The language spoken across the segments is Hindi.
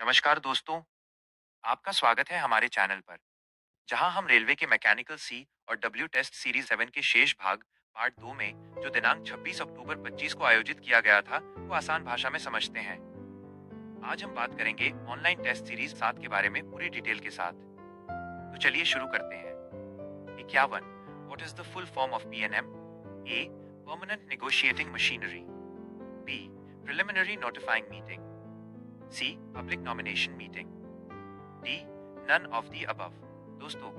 नमस्कार दोस्तों, आपका स्वागत है हमारे चैनल पर, जहां हम रेलवे के मैकेनिकल सी और डब्ल्यू टेस्ट सीरीज 7 के शेष भाग पार्ट 2 में जो दिनांक 26 अक्टूबर 25 को आयोजित किया गया था, को आसान भाषा में समझते हैं। आज हम बात करेंगे ऑनलाइन टेस्ट सीरीज 7 के बारे में पूरी डिटेल के साथ। तो चलिए शुरू करते हैं। 51 what is the full form of PNM? A permanent negotiating machinery, B preliminary notifying meeting, C public nomination meeting, D none of the above। दोस्तों,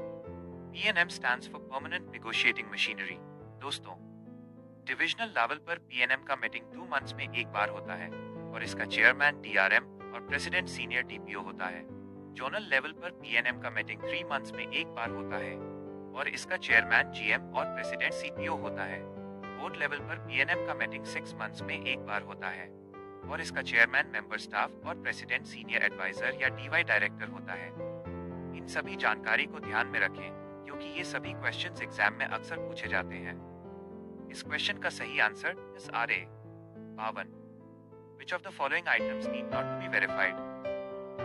PNM stands for Permanent Negotiating Machinery। दोस्तों, डिविजनल लेवल पर PNM का मीटिंग 2 मंथ्स में एक बार होता है और इसका चेयरमैन DRM और प्रेसिडेंट सीनियर DPO होता है। जोनल लेवल पर PNM का मीटिंग 3 मंथ्स में एक बार होता है और इसका चेयरमैन GM और प्रेसिडेंट CPO होता है। बोर्ड लेवल पर PNM का मीटिंग 6 मंथ्स में एक बार होता है और इसका चेयरमैन मेंबर स्टाफ और प्रेसिडेंट सीनियर एडवाइजर या DY डायरेक्टर होता है। इन सभी जानकारी को ध्यान में रखें क्योंकि ये सभी क्वेश्चंस एग्जाम में अक्सर पूछे जाते हैं। इस क्वेश्चन का सही आंसर इस R A 52। Which of the following items need not to be verified?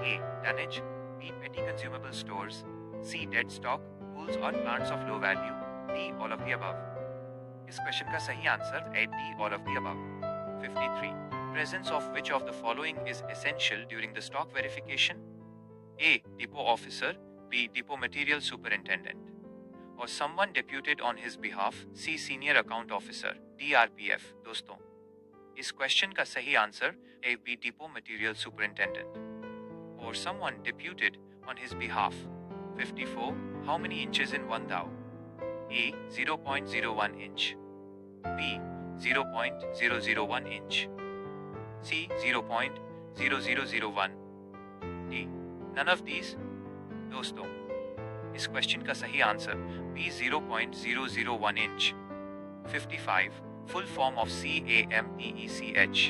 A. Tonnage, B. Petty consumable stores, C. Dead stock, tools or plants of low value, D. All of the above। इस क्वेश्चन का सही आंसर है D. All of the above। 53. Presence of which of the following is essential during the stock verification? A. Depot officer, B. Depot material superintendent, or someone deputed on his behalf, C. Senior account officer, DRPF। दोस्तों, इस क्वेश्चन का सही answer A. B. Depot material superintendent, or someone deputed on his behalf। 54. How many inches in 1 thou? A. 0.01 inch, B. 0.001 inch, C. 0.0001, D. None of these। दोस्तों, इस क्वेश्चन का सही answer B 0.001 inch. 55 full form of CAMPECH।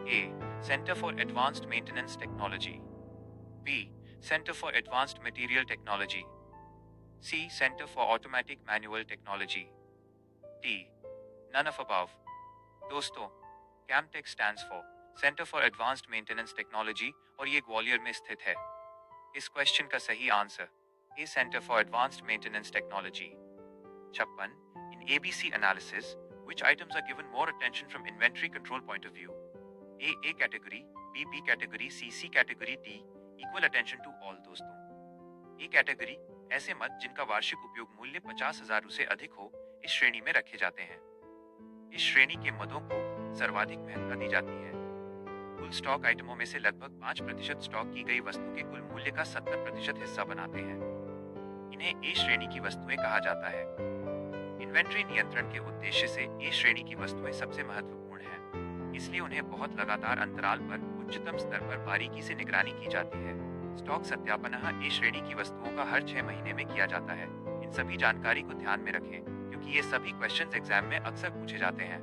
A centre for advanced maintenance technology, B centre for advanced material technology, C centre for automatic manual technology, D none of above. दोस्तों, CAMTECH stands for centre for advanced maintenance technology और ये ग्वालियर में स्थित है। इस क्वेश्चन का सही answer A centre for advanced maintenance technology. 56 in ABC analysis which items are given more attention from inventory control point of view? A category, B category, C category, D equal attention to all. दोस्तों, ए कैटेगरी ऐसे मद जिनका वार्षिक उपयोग मूल्य 50,000 से अधिक हो, इस श्रेणी में रखे जाते हैं। इस श्रेणी के मदों को सर्वाधिक महत्ता दी जाती है। कुल स्टॉक आइटमों में से लगभग 5% स्टॉक की गई वस्तु के कुल मूल्य का 70% हिस्सा बनाते हैं। इन्हें ए श्रेणी की वस्तुएं कहा जाता है। इन्वेंट्री नियंत्रण के उद्देश्य से ए श्रेणी की वस्तुएं सबसे महत्वपूर्ण हैं, इसलिए उन्हें बहुत लगातार अंतराल पर उच्चतम स्तर पर बारीकी से निगरानी की जाती है। स्टॉक सत्यापन ए श्रेणी की वस्तुओं का हर 6 महीने में किया जाता है। इन सभी जानकारी को ध्यान में रखें क्योंकि ये सभी क्वेश्चंस एग्जाम में अक्सर पूछे जाते हैं।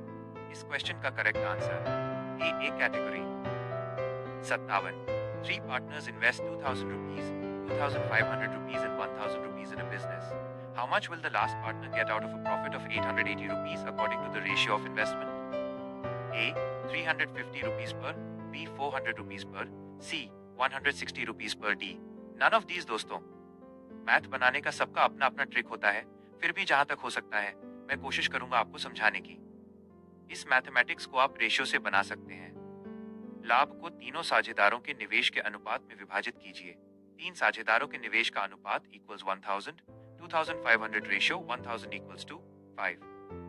इस क्वेश्चन का correct answer A category. 57 3 partners invest 2,000 rupees, 2,500 rupees and 1,000 rupees in a business. How much will the last partner get out of a profit of 880 rupees according to the ratio of investment? A 350 rupees per, B 400 rupees per, C 160 rupees per, D none of these। दोस्तों, मैथ बनाने का सबका अपना अपना ट्रिक होता है, फिर भी जहां तक हो सकता है मैं कोशिश करूंगा आपको समझाने की। इस मैथमेटिक्स को आप रेशियो से बना सकते हैं। लाभ को तीनों साझेदारों के निवेश के अनुपात में विभाजित कीजिए। 3 साझेदारों के निवेश का अनुपात equals 1000, 2500 ratio 1000 equals to 5,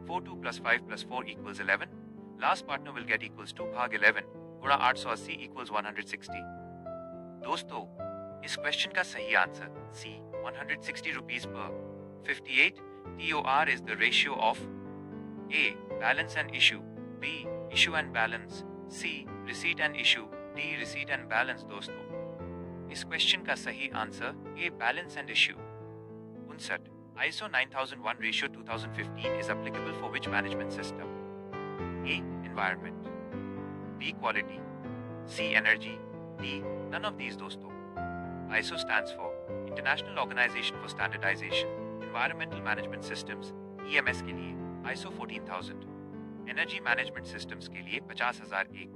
42 plus 5 plus 4 equals 11, last partner will get equals to भाग 11 गुणा 880 इक्वल्स 160। दोस्तों, इस क्वेश्चन का सही answer C 160 rupees per. 58 TOR is the ratio of A balance and issue, B issue and balance, C receipt and issue, D receipt and balance। दोस्तों, इस क्वेश्चन का सही answer A balance and issue। 59 ISO 9001 ratio 2015 is applicable for which management system? A environment, B quality, C energy, D none of these। दोस्तों, ISO stands for International Organization for Standardization, Environmental Management Systems EMS के लिए ISO 14000, एनर्जी मैनेजमेंट सिस्टम्स के लिए 50001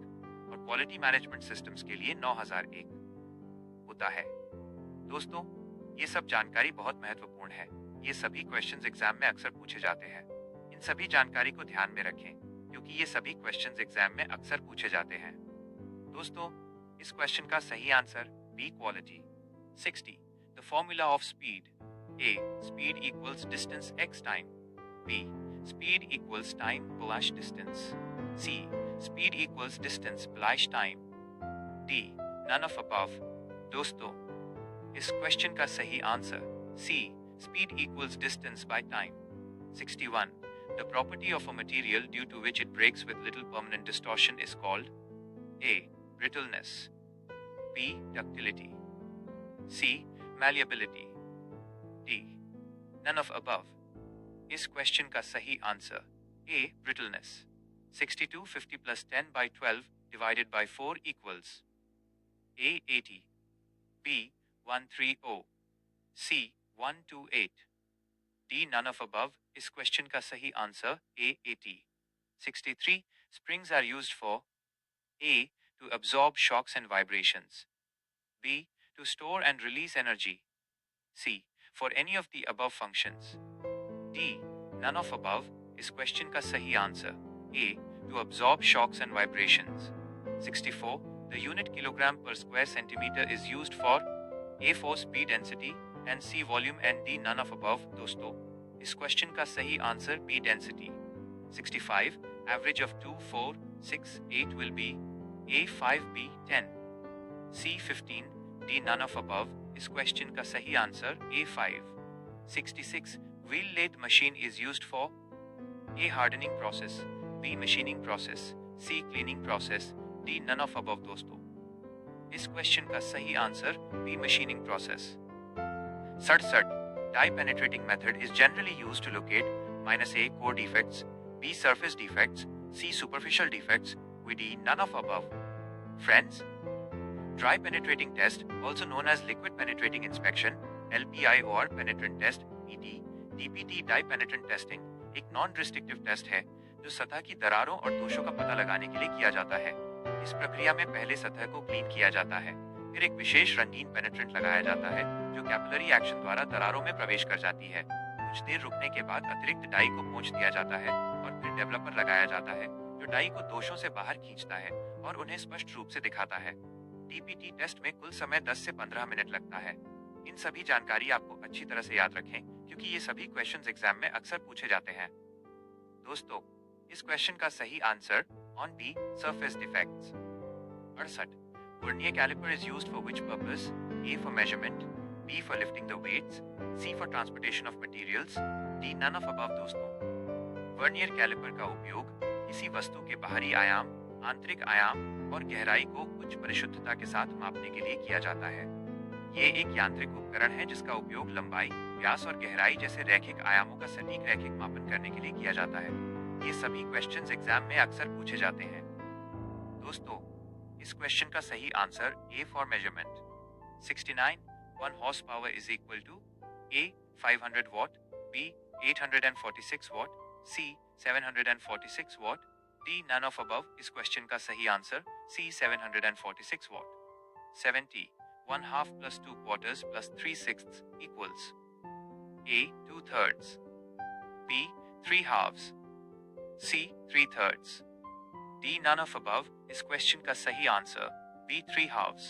और क्वालिटी मैनेजमेंट सिस्टम्स के लिए 9001। होता है। दोस्तों, ये सब जानकारी बहुत महत्वपूर्ण है। ये सभी क्वेश्चंस एग्जाम में अक्सर पूछे जाते हैं। इन सभी जानकारी को ध्यान में रखें क्योंकि ये सभी क्वेश्चंस एग्जाम में अक्सर पूछे जाते हैं। दोस्तों, इस क्वेश्चन का सही answer B quality. 60. The formula of speed. A. Speed equals distance x time. B. Speed equals time plus distance. C. Speed equals distance plus time. D. None of above. दोस्तों, इस क्वेश्चन का सही answer C. Speed equals distance by time. 61. The property of a material due to which it breaks with little permanent distortion is called A. Brittleness. B. Ductility. C. Malleability. D. None of above. इस क्वेश्चन का सही answer A. Brittleness. 62. 50 plus 10 by 12 divided by 4 equals A. 80. B. 130. C. 128. D. None of above. इस क्वेश्चन का सही answer A. 80. 63. Springs are used for A. To absorb shocks and vibrations. B. To store and release energy. C. For any of the above functions. D. None of above. इस क्वेश्चन का सही answer A. To absorb shocks and vibrations. 64. The unit kilogram per square centimeter is used for A. For speed density and C. Volume and D. None of above. दोस्तों, इस क्वेश्चन का सही answer B. Density. 65. Average of 2, 4, 6, 8 will be A. 5, B. 10. C. 15. D. None of above. इस क्वेश्चन का सही answer A. 5. 66. Wheel lathe machine is used for A. Hardening process. B. Machining process. C. Cleaning process. D. None of above. दोस्तों, इस क्वेश्चन का सही answer B. Machining process. 67. Die penetrating method is generally used to locate -A. Core defects, B. Surface defects, C. Superficial defects, D. None of above. Friends, dry penetrating test, also known as liquid penetrating inspection, LPI or penetrant test, ET, DPT die penetrant testing, एक नॉन रिस्ट्रिक्टिव टेस्ट है जो सतह की दरारों और दोषों का पता लगाने के लिए किया जाता है। इस प्रक्रिया में पहले सतह को क्लीन किया जाता है, फिर एक विशेष रंगीन पेनेट्रेंट लगाया जाता है जो कैपिलरी एक्शन द्वारा दरारों में प्रवेश कर जाती है। कुछ देर रुकने के बाद अतिरिक्त डाई को पोंछ दिया जाता है और फिर डेवलपर लगाया जाता है जो डाई को दोषों से बाहर खींचता है और उन्हें स्पष्ट रूप से दिखाता है। डीपीटी टेस्ट में कुल समय 10 से 15 मिनट लगता है। इन सभी जानकारी आपको अच्छी तरह से याद रखें क्योंकि ये सभी क्वेश्चंस एग्जाम में अक्सर पूछे जाते हैं। दोस्तों, इस क्वेश्चन का सही answer on B surface defects. 68. Vernier caliper is used for which purpose? A for measurement, B for lifting the weights, C for transportation of materials, D none of above. दोस्तों, वर्नियर कैलिपर का उपयोग किसी वस्तु के बाहरी आयाम, आंतरिक आयाम और गहराई को उच्च परिशुद्धता के साथ मापने के लिए किया जाता है। ये एक यांत्रिक उपकरण है जिसका उपयोग लंबाई, व्यास और गहराई जैसे रैखिक आयामों का सटीक रैखिक मापन करने के लिए किया जाता है। ये सभी क्वेश्चंस एग्जाम में अक्सर पूछे जाते हैं। दोस्तों, इस क्वेश्चन का सही answer A for measurement. 69. 1 horsepower is equal to A. 500 watt, B. 846 watt, C. 746 watt, D. None of above। इस क्वेश्चन का सही answer C. 746 watt। 70. 1/2 plus 2 quarters plus 3/6 equals A. 2/3, B. 3/2, C. 3/3, D. None of above। इस क्वेश्चन का सही answer B. 3/2।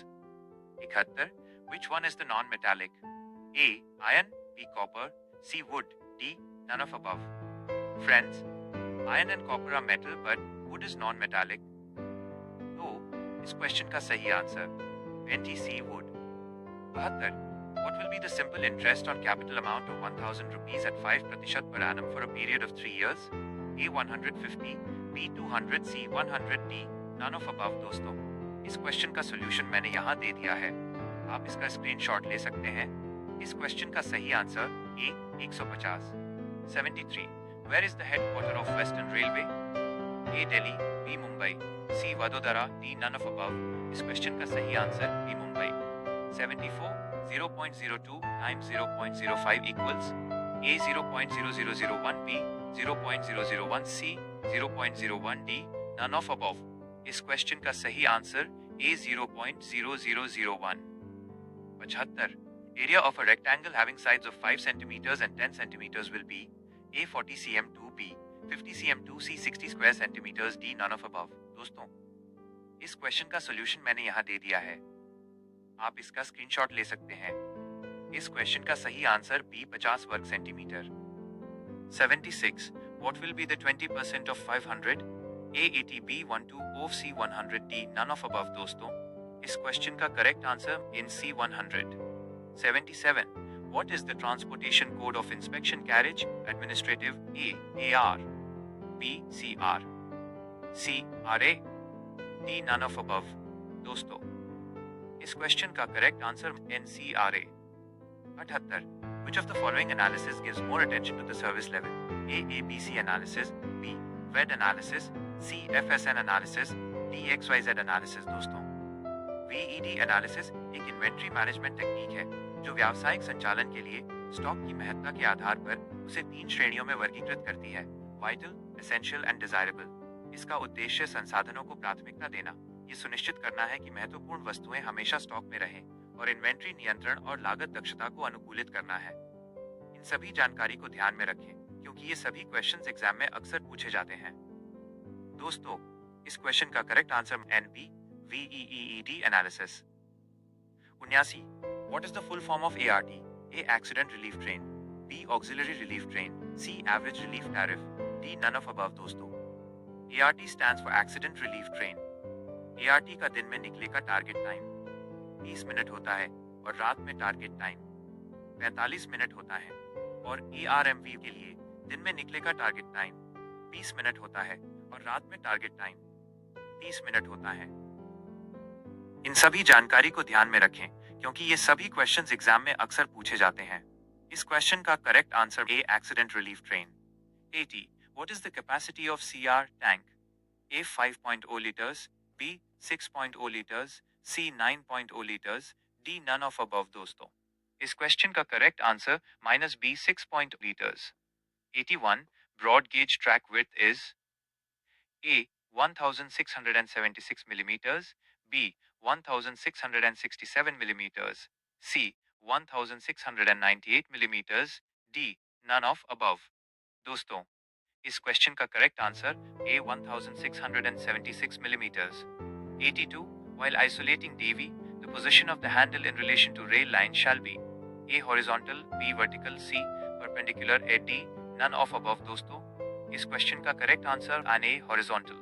71. Which one is the non-metallic? A. Iron, B. Copper, C. Wood, D. None of above। Friends, iron and copper are metal but wood is non-metallic। तो इस क्वेश्चन का सही answer NTC wood। 72. What will be the simple interest on capital amount of 1000 rupees at 5% per annum for a period of 3 years? A. 150, B. 200, C. 100, D. None of above। दोस्तों, इस क्वेश्चन का सोल्यूशन मैंने यहाँ दे दिया है, आप इसका स्क्रीनशॉट ले सकते हैं। इस क्वेश्चन का सही answer A. 150। 73. Where is the headquarter of Western Railway? A. Delhi, B. Mumbai, C. Vadodara, D. None of above। इस क्वेश्चन का सही answer B. Mumbai. 74. 0.02 times 0.05 equals A. 0.0001, B. 0.001, C. 0.01, D. None of above। इस क्वेश्चन का सही answer A. 0.0001। 75. Area of a rectangle having sides of 5 centimeters and 10 centimeters will be A 40 cm 2, B 50 cm 2, C 60 square centimeters, D none of above. दोस्तों, इस क्वेश्चन का सॉल्यूशन मैंने यहाँ दे दिया है, आप इसका स्क्रीनशॉट ले सकते हैं। इस क्वेश्चन का सही आंसर बी 50 वर्ग centimetre. 76. What will be the 20% of 500? A 80, B 12, O C 100, D none of above. दोस्तों, इस क्वेश्चन का correct answer in C 100. 77. What is the transportation code of inspection carriage administrative? A AR, B CR, C RA, D none of above. दोस्तों, इस क्वेश्चन का correct answer NCRA. 78. Which of the following analysis gives more attention to the service level? A ABC analysis, B VED analysis, C FSN analysis, D XYZ analysis. दोस्तों, VED analysis एक इन्वेंट्री मैनेजमेंट टेक्निक है जो व्यावसायिक संचालन के लिए स्टॉक की महत्ता के आधार पर उसे 3 श्रेणियों में वर्गीकृत करती है: वाइटल, एसेंशियल एंड डिजायरेबल। इसका उद्देश्य संसाधनों को प्राथमिकता देना, ये सुनिश्चित करना है कि महत्वपूर्ण वस्तुएं हमेशा स्टॉक में रहें और इन्वेंट्री नियंत्रण और लागत दक्षता को अनुकूलित करना है। इन सभी जानकारी को ध्यान में रखें क्योंकि ये सभी क्वेश्चंस एग्जाम में अक्सर पूछे जाते हैं। दोस्तों, इस क्वेश्चन का correct answer NB VEED analysis. 79. What is the full form of ART? A accident relief train, B auxiliary relief train, C average relief tariff, D none of above. दोस्तों, ART stands for accident relief train. ART का दिन में निकले का टारगेट टाइम 30 मिनट होता है और रात में टारगेट टाइम 45 मिनट होता है, और ARMV के लिए दिन में निकले का टारगेट टाइम 20 मिनट होता है और रात में टारगेट टाइम 30 मिनट होता है। इन सभी जानकारी को ध्यान में रखें क्योंकि ये सभी क्वेश्चंस एग्जाम में अक्सर पूछे जाते हैं। इस क्वेश्चन का correct answer A accident relief train. 80. What is the capacity of CR tank? A 5.0 liters, B 6.0 liters, C 9.0 liters, D none of above. दोस्तों, इस क्वेश्चन का correct answer -B 6.0 liters. 81. Broad gauge track width is A 1676 millimeters, B 1667 millimeters, C 1698 millimeters, D none of above. दोस्तों, इस क्वेश्चन का correct answer A 1676 millimeters. 82. While isolating DV, the position of the handle in relation to rail line shall be A horizontal, B vertical, C perpendicular, D none of above. दोस्तों, इस क्वेश्चन का correct answer A horizontal.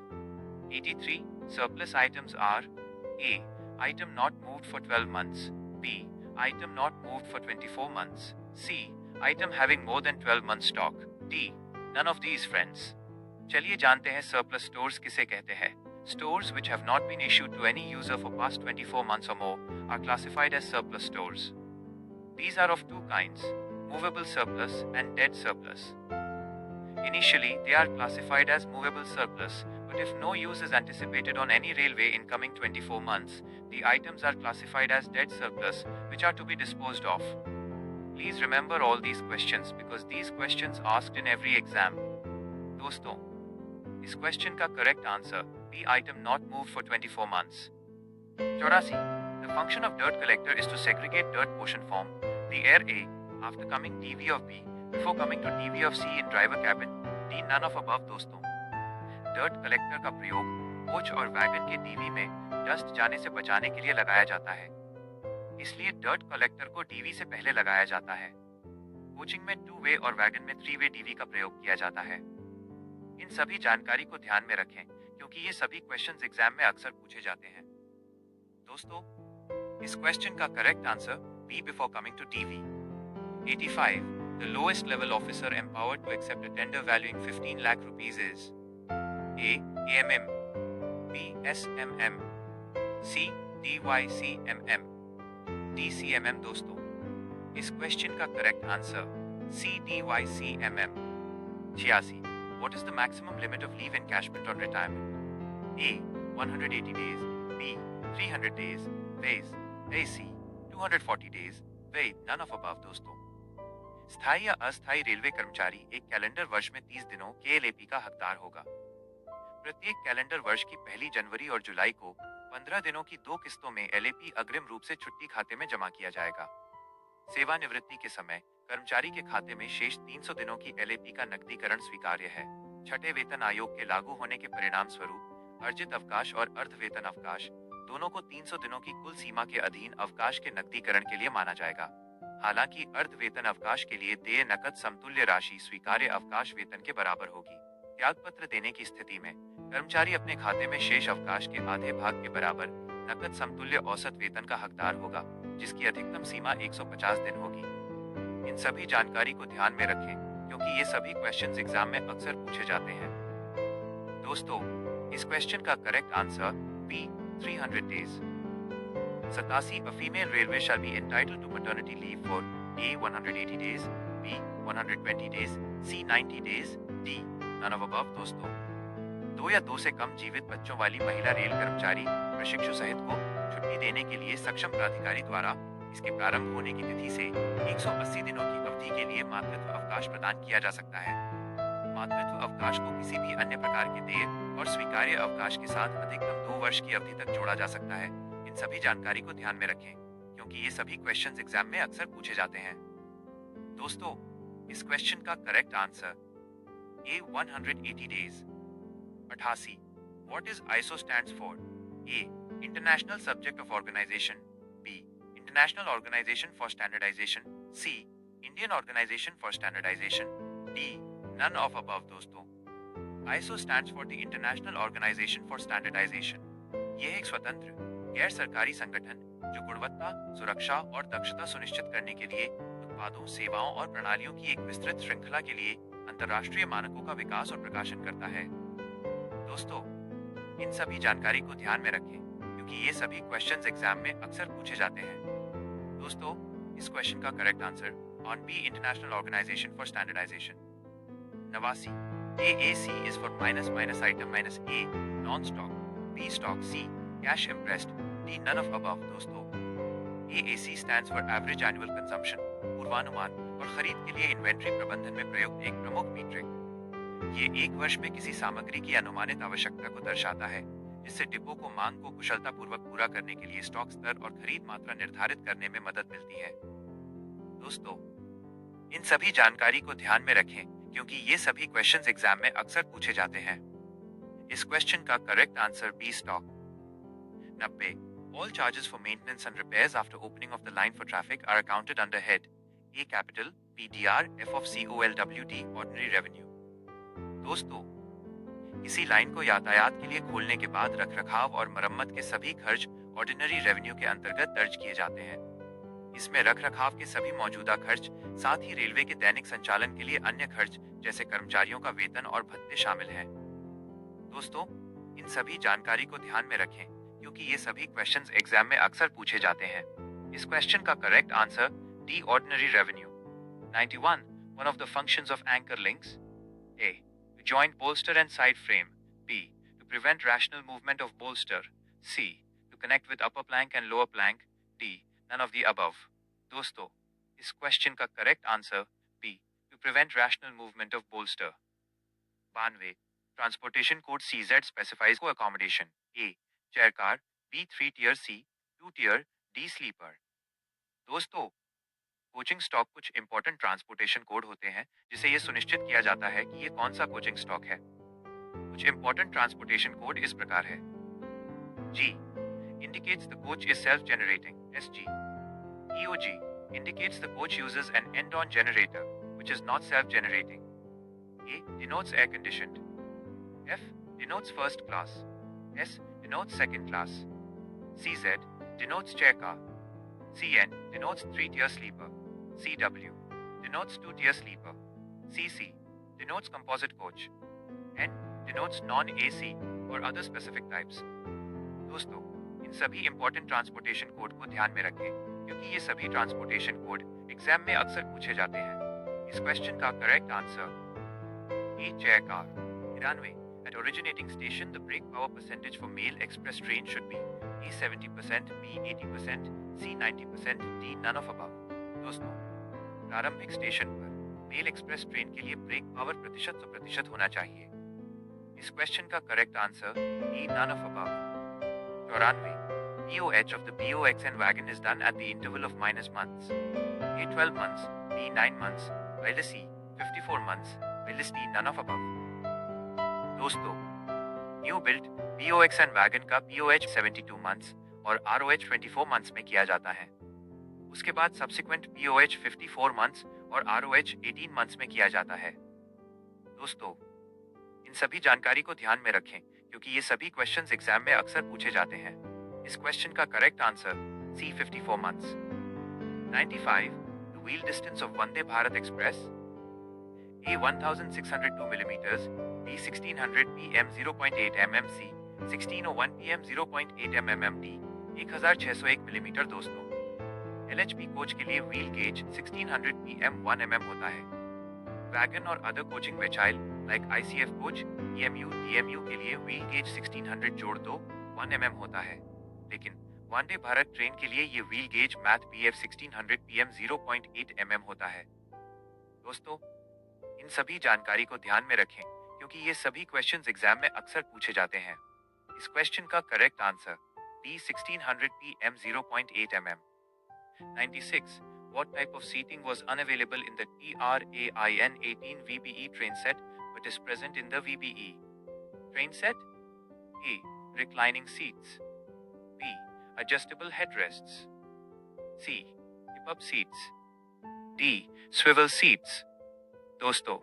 83. Surplus items are A item not moved for 12 months, B item not moved for 24 months, C item having more than 12 months stock, D none of these. friends, चलिए जानते हैं surplus stores किसे कहते हैं। Stores which have not been issued to any user for past 24 months or more are classified as surplus stores. These are of two kinds: movable surplus and dead surplus. Initially, they are classified as movable surplus, but if no use is anticipated on any railway in coming 24 months, the items are classified as dead surplus, which are to be disposed of. Please remember all these questions because these questions asked in every exam. दोस्तों, इस क्वेश्चन का correct answer B item not moved for 24 months. 84. The function of dirt collector is to segregate dirt portion from the air A after coming DV of B before coming to DV of C in driver cabin, D none of above. दोस्तों, डर्ट कलेक्टर का प्रयोग कोच और वैगन के डीवी में डस्ट जाने से बचाने के लिए लगाया जाता है, इसलिए डर्ट कलेक्टर को डीवी से पहले लगाया जाता है। कोचिंग में 2 वे और वैगन में 3 वे डीवी का प्रयोग किया जाता है। इन सभी जानकारी को ध्यान में रखें क्योंकि ये सभी क्वेश्चंस एग्जाम में अक्सर पूछे जाते हैं। दोस्तों, इस क्वेश्चन का correct answer B before coming to DV. 85. The lowest level officer empowered to accept a tender valuing 15 lakh rupees is A AMM, B SMM, C DYCMM, D CMM. दोस्तों, इस क्वेश्चन का correct answer C DYCMM. 86. What is the maximum limit of leave encashment on retirement? A 180 days, B 300 days, phase A C 240 days, wait none of above. दोस्तों, स्थायी या अस्थायी रेलवे कर्मचारी एक कैलेंडर वर्ष में 30 दिनों KLAP का हकदार होगा। प्रत्येक कैलेंडर वर्ष की पहली जनवरी और जुलाई को 15 दिनों की 2 किस्तों में एलएपी अग्रिम रूप से छुट्टी खाते में जमा किया जाएगा। सेवानिवृत्ति के समय कर्मचारी के खाते में शेष 300 दिनों की एलएपी का नकदीकरण स्वीकार्य है। छठे वेतन आयोग के लागू होने के परिणाम स्वरूप अर्जित अवकाश और अर्ध वेतन अवकाश दोनों को 300 दिनों की कुल सीमा के अधीन अवकाश के नकदीकरण के लिए माना जाएगा। हालांकि अर्ध वेतन अवकाश के लिए देय नकद समतुल्य राशि स्वीकार्य अवकाश वेतन के बराबर होगी। त्यागपत्र देने की स्थिति में कर्मचारी अपने खाते में शेष अवकाश के आधे भाग के बराबर नकद समतुल्य औसत वेतन का हकदार होगा, जिसकी अधिकतम सीमा 150 दिन होगी। इन सभी जानकारी को ध्यान में रखें, क्योंकि ये सभी क्वेश्चंस एग्जाम में अक्सर पूछे जाते हैं। दोस्तों, इस क्वेश्चन का correct answer B 300 days. 87 A female railway shall be entitled to maternity leave for A 180 days, B 120 days, C 90 days, D none of above। दोस्तों, 2 या 2 से कम जीवित बच्चों वाली महिला रेल कर्मचारी प्रशिक्षु सहित को छुट्टी देने के लिए सक्षम प्राधिकारी द्वारा इसके प्रारंभ होने की तिथि से 180 दिनों की अवधि के लिए मातृत्व अवकाश प्रदान किया जा सकता है। मातृत्व अवकाश को किसी भी अन्य प्रकार के देय और स्वीकार्य अवकाश के साथ अधिकतम 2 वर्ष की अवधि तक जोड़ा जा सकता है। इन सभी जानकारी को ध्यान में रखें, क्योंकि ये सभी क्वेश्चंस एग्जाम में अक्सर पूछे जाते हैं। दोस्तों, इस क्वेश्चन का correct answer A 180 days. 88 what is ISO stands for? A international subject of organisation, B international organisation for standardisation, C Indian organisation for standardisation, D none of above. दोस्तों, ISO stands for the international organisation for standardisation. यह एक स्वतंत्र गैर सरकारी संगठन जो गुणवत्ता, सुरक्षा और दक्षता सुनिश्चित करने के लिए उत्पादों, सेवाओं और प्रणालियों की एक विस्तृत श्रृंखला के लिए अंतर्राष्ट्रीय मानकों का विकास और प्रकाशन करता है। दोस्तों, इन सभी जानकारी को ध्यान में रखें, क्योंकि ये सभी क्वेश्चंस एग्जाम में अक्सर पूछे जाते हैं। दोस्तों, इस क्वेश्चन का correct answer on B international organisation for standardization. 89 AAC is for minus minus item minus A non-stock, B stock, C cash impressed, D none of above। दोस्तों, AAC stands for Average Annual Consumption, पूर्वानुमान और खरीद के लिए इन्वेंट्री प्रबंधन में प्रयुक्त एक प्रमुख मीट्रिक। ये एक वर्ष में किसी सामग्री की अनुमानित आवश्यकता को दर्शाता है, जिससे डिपो को मांग को कुशलतापूर्वक पूरा करने के लिए स्टॉक स्तर और खरीद मात्रा निर्धारित करने में मदद मिलती है। दोस्तों, इन सभी जानकारी को ध्यान में रखें, क्योंकि ये सभी क्वेश्चंस एग्जाम में अक्सर पूछे जाते हैं। इस क्वेश्चन का correct answer B stock. 90 All charges for maintenance and repairs after opening of the line for traffic are accounted under head A capital, PDR, F of COLWT ordinary revenue। दोस्तों, किसी लाइन को यातायात के लिए खोलने के बाद रखरखाव और मरम्मत के सभी खर्च ऑर्डिनरी रेवेन्यू के अंतर्गत दर्ज किए जाते हैं। इसमें रखरखाव के सभी मौजूदा खर्च, साथ ही रेलवे के दैनिक संचालन के लिए अन्य खर्च जैसे कर्मचारियों का वेतन और भत्ते शामिल हैं। दोस्तों, इन सभी जानकारी को ध्यान में रखें, क्योंकि ये सभी क्वेश्चंस एग्जाम में अक्सर पूछे जाते हैं। इस क्वेश्चन का correct answer D ordinary revenue. 91 One of the functions of anchor links: A to join bolster and side frame, B to prevent rational movement of bolster, C to connect with upper plank and lower plank, D none of the above। दोस्तों, इस क्वेश्चन का correct answer B to prevent rational movement of bolster. 92 transportation code CZ specifies को accommodation: A chair car, B 3 tier, C 2 tier, D sleeper. दोस्तों, कोचिंग स्टॉक कुछ इंपॉर्टेंट ट्रांसपोर्टेशन कोड होते हैं, जिसे ये सुनिश्चित किया जाता है कि ये कौन सा कोचिंग स्टॉक है। कुछ इंपॉर्टेंट ट्रांसपोर्टेशन कोड इस प्रकार है। G indicates the coach is self-generating, SG। EOG indicates the coach uses an end-on generator, which is not self-generating. A denotes air-conditioned. F denotes first class. S denotes second class. CZ denotes chair car. CN denotes 3-tier sleeper. CW denotes 2-tier sleeper. CC denotes composite coach. N denotes non-AC or other specific types। दोस्तों, इन सभी इंपॉर्टेंट ट्रांसपोर्टेशन कोड को ध्यान में रखें, क्योंकि ये सभी ट्रांसपोर्टेशन कोड एग्जाम में अक्सर पूछे जाते हैं। इस क्वेश्चन का correct answer A chair car. 93 At originating station, the brake power percentage for mail express train should be A 70%, B 80%, C 90%, D none of above। दोस्तों, प्रारंभिक स्टेशन पर मेल एक्सप्रेस ट्रेन के लिए ब्रेक पावर प्रतिशत 100% होना चाहिए। इस क्वेश्चन का correct answer E none of above. 94 BOH of the BOX and wagon is done at the interval of minus months. A 12 months, B 9 months, while C 54 months, while D none of above. दोस्तों, new built BOX and wagon का BOH 72 मंथ्स और ROH 24 मंथ्स में किया जाता है। उसके बाद सब्सिक्वेंट BOH 54 मंथ्स और ROH 18 मंथ्स में किया जाता है। दोस्तों, इन सभी जानकारी को ध्यान में रखें क्योंकि ये सभी क्वेश्चंस एग्जाम में अक्सर पूछे जाते हैं। इस क्वेश्चन का correct answer C 54 months. 95 the wheel distance of Vande Bharat express A 1602 millimeters, B 1600 PM 0.8 mm, C 1601 PM 0.8 mm, D 1601 millimetre. दोस्तों, LHB कोच के लिए व्हील गेज 1600 PM 1 mm होता है। वैगन और other coaching vehicle like ICF coach, EMU, DMU के लिए व्हील गेज 1600 जोड़ दो 1 mm होता है। लेकिन वंदे भारत ट्रेन के लिए ये wheel gauge math BF 1600 PM 0.8 mm होता है। दोस्तों, इन सभी जानकारी को ध्यान में रखें क्योंकि ये सभी क्वेश्चंस एग्जाम में अक्सर पूछे जाते हैं। इस क्वेश्चन का correct answer D 1600 PM 0.8 mm। 96 What type of seating was unavailable in the TRAIN 18 VBE train set but is present in the VBE train set? A. Reclining seats, B. Adjustable headrests, C. Tip-up seats, D. Swivel seats। दोस्तों,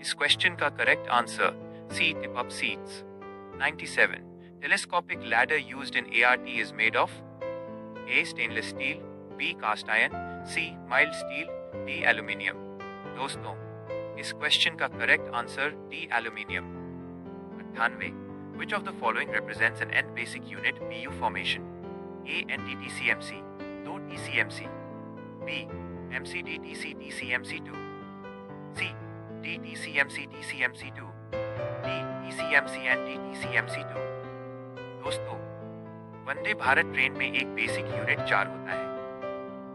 इस क्वेश्चन का correct answer C. Tip-up seats। 97 Telescopic ladder used in ART is made of A. Stainless steel, B. Cast iron, C. Mild steel, D. Aluminium। दोस्तों, इस क्वेश्चन का correct answer D. Aluminium। 98 Which of the following represents an N basic unit BU formation? A. NDTCMC, 2 TCMC, B. MCD TC TCMC2, C. DTCMC TCMC2, D. TCMC and DTCMC2। दोस्तों, वंदे भारत ट्रेन में एक बेसिक यूनिट 4 होता है।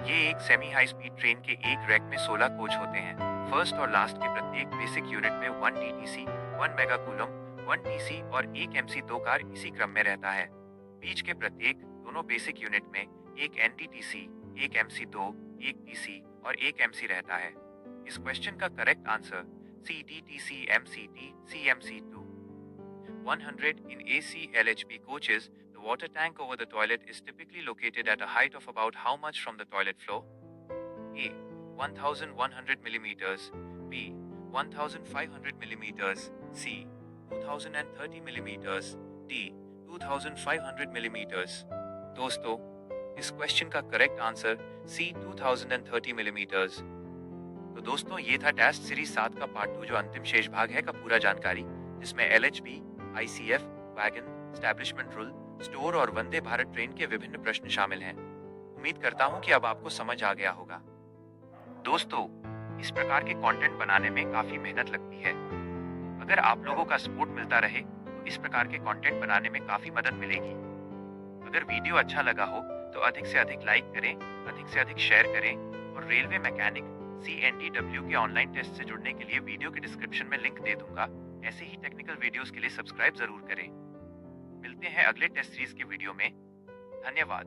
ये एक सेमी हाई स्पीड ट्रेन के एक रैक में 16 कोच होते हैं। फर्स्ट और लास्ट के प्रत्येक बेसिक यूनिट में 1 TTC, 1 मेगा कूलम, 1 TC और 1 MC 2 कार इसी क्रम में रहता है। बीच के प्रत्येक दोनों बेसिक यूनिट में एक NDTC, एक MC 2, एक TC और एक MC रहता है। इस क्वेश्चन का correct answer C. DTC MCD CMC2। 100 In AC LHB coaches, the water tank over the toilet is typically located at a height of about how much from the toilet floor? A. 1100 millimeters, B. 1500 millimeters, C. 2030 millimeters, D. 2500 millimeters। दोस्तों, इस क्वेश्चन का करेक्ट आंसर C. 2030 millimeters। तो दोस्तों, ये था टेस्ट सीरीज 7 का पार्ट 2 जो अंतिम शेष भाग है का पूरा जानकारी, जिसमें LHB, ICF, wagon, establishment rule, store और वंदे भारत ट्रेन के विभिन्न प्रश्न शामिल हैं। उम्मीद करता हूं कि अब आपको समझ आ गया होगा। दोस्तों, इस प्रकार के कंटेंट बनाने में काफी मेहनत लगती है। अगर आप लोगों का सपोर्ट मिलता रहे तो इस प्रकार के कंटेंट बनाने में काफी मदद मिलेगी। अगर वीडियो अच्छा लगा हो तो अधिक से अधिक लाइक करें, अधिक से अधिक शेयर करें और रेलवे मैकेनिक CNTW के ऑनलाइन टेस्ट से जुड़ने के लिए वीडियो के डिस्क्रिप्शन में लिंक दे दूंगा। ऐसे ही टेक्निकल वीडियोस के लिए सब्सक्राइब जरूर करें। मिलते हैं अगले टेस्ट सीरीज के वीडियो में। धन्यवाद।